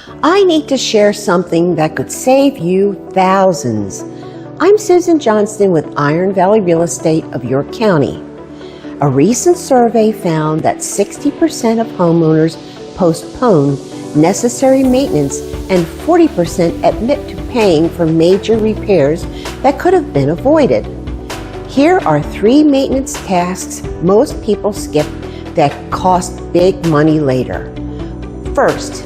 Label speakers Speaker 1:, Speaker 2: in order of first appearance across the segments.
Speaker 1: I need to share something that could save you thousands. I'm Susan Johnston with Iron Valley Real Estate of York County. A recent survey found that 60% of homeowners postpone necessary maintenance and 40% admit to paying for major repairs that could have been avoided. Here are 3 maintenance tasks most people skip that cost big money later. First,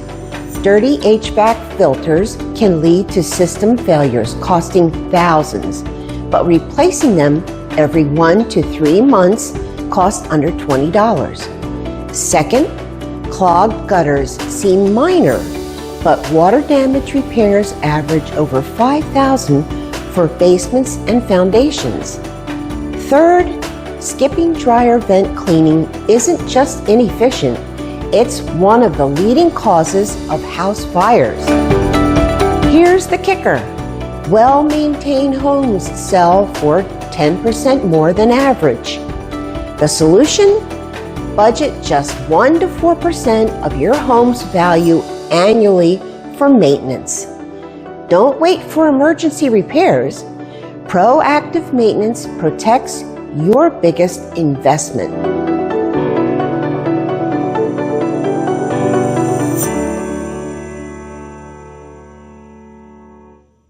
Speaker 1: dirty HVAC filters can lead to system failures costing thousands, but replacing them every 1 to 3 months costs under $20. Second, clogged gutters seem minor, but water damage repairs average over $5,000 for basements and foundations. Third, skipping dryer vent cleaning isn't just inefficient, it's one of the leading causes of house fires. Here's the kicker. Well-maintained homes sell for 10% more than average. The solution? Budget just 1 to 4% of your home's value annually for maintenance. Don't wait for emergency repairs. Proactive maintenance protects your biggest investment.